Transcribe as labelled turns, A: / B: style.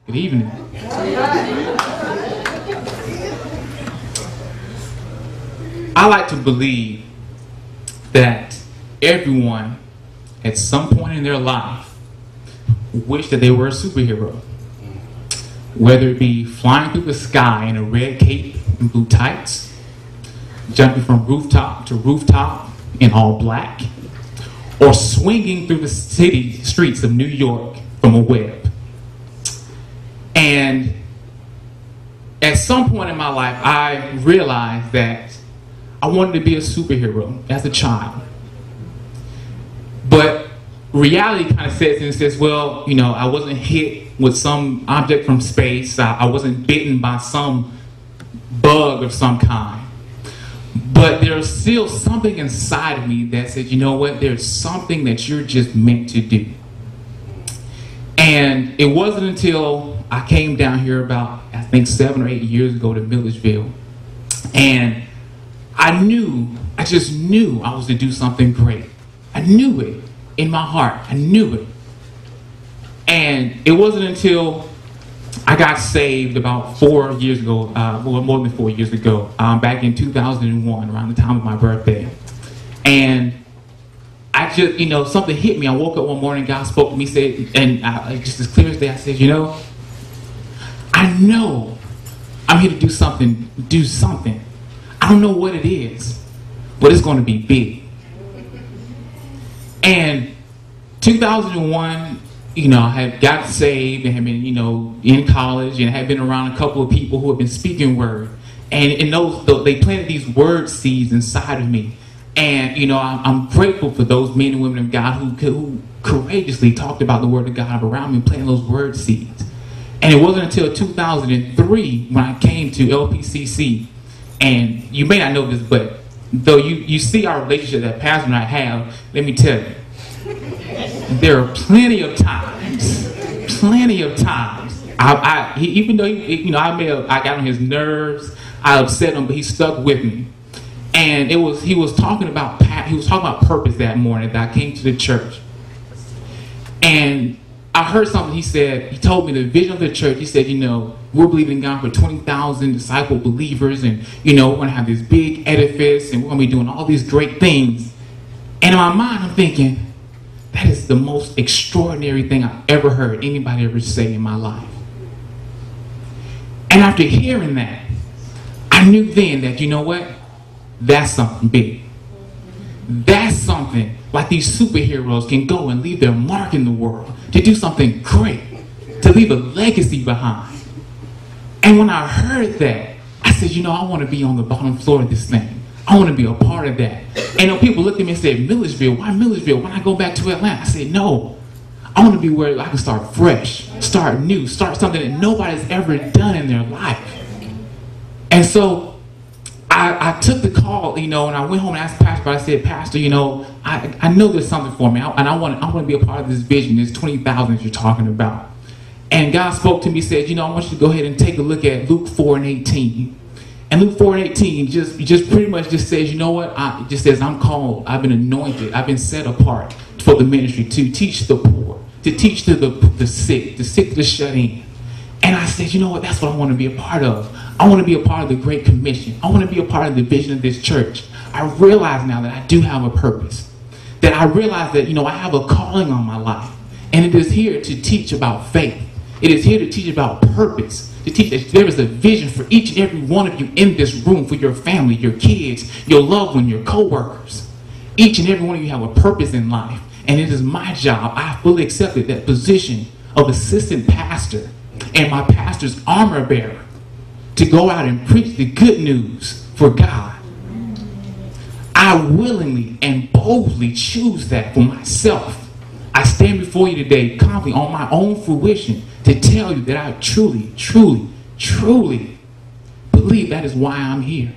A: Good evening. I like to believe that everyone at some point in their life wish that they were a superhero. Whether it be flying through the sky in a red cape and blue tights, jumping from rooftop to rooftop in all black, or swinging through the city streets of New York from a web. And at some point in my life, I realized that I wanted to be a superhero as a child. But reality kind of sets in and says, well, you know, I wasn't hit with some object from space. I wasn't bitten by some bug of some kind. But there's still something inside of me that says, you know what, there's something that you're just meant to do. And it wasn't until I came down here about, I think, 7 or 8 years ago to Milledgeville. And I just knew I was to do something great. I knew it in my heart. I knew it. And it wasn't until I got saved about 4 years ago, well, more than 4 years ago, back in 2001, around the time of my birthday. And I just, you know, something hit me. I woke up one morning, God spoke to me, said, and just as clear as day, I said, you know, I know I'm here to do something. I don't know what it is, but it's going to be big. And 2001, you know, I had got saved and had been, you know, in college and had been around a couple of people who had been speaking word. And in those, they planted these word seeds inside of me. And, you know, I'm grateful for those men and women of God who courageously talked about the word of God around me and planted those word seeds. And it wasn't until 2003 when I came to LPCC. And you may not know this, but though you see our relationship that Pastor and I have, let me tell you, there are plenty of times, even though I got on his nerves, I upset him, but he stuck with me. And he was talking about purpose that morning that I came to the church. And I heard something he said. He told me the vision of the church. He said, you know, we're believing God for 20,000 disciple believers, and, you know, we're going to have this big edifice, and we're going to be doing all these great things. And in my mind, I'm thinking, that is the most extraordinary thing I've ever heard anybody ever say in my life. And after hearing that, I knew then that, you know what? That's something big. That's something like these superheroes can go and leave their mark in the world, to do something great, to leave a legacy behind. And when I heard that, I said, you know, I want to be on the bottom floor of this thing. I want to be a part of that. And when people looked at me and said, Milledgeville, why Milledgeville? When I go back to Atlanta, I said, no, I want to be where I can start fresh, start new, start something that nobody's ever done in their life. And so I took the call, you know, and I went home and asked Pastor. I said, Pastor, you know, I know there's something for me, and I want to be a part of this vision, this 20,000 that you're talking about. And God spoke to me, said, you know, I want you to go ahead and take a look at Luke 4:18. And Luke 4:18 just pretty much just says, you know what? It just says, I'm called, I've been anointed, I've been set apart for the ministry to teach the poor, to teach to the sick, to shut in. And I said, you know what? That's what I want to be a part of. I want to be a part of the Great Commission. I want to be a part of the vision of this church. I realize now that I do have a purpose. That I realize that, you know, I have a calling on my life. And it is here to teach about faith. It is here to teach about purpose. To teach that there is a vision for each and every one of you in this room, for your family, your kids, your loved one, your co-workers. Each and every one of you have a purpose in life. And it is my job. I fully accepted that position of assistant pastor and my pastor's armor bearer to go out and preach the good news for God. I willingly and boldly choose that for myself. I stand before you today confidently on my own fruition to tell you that I truly, truly, truly believe that is why I'm here.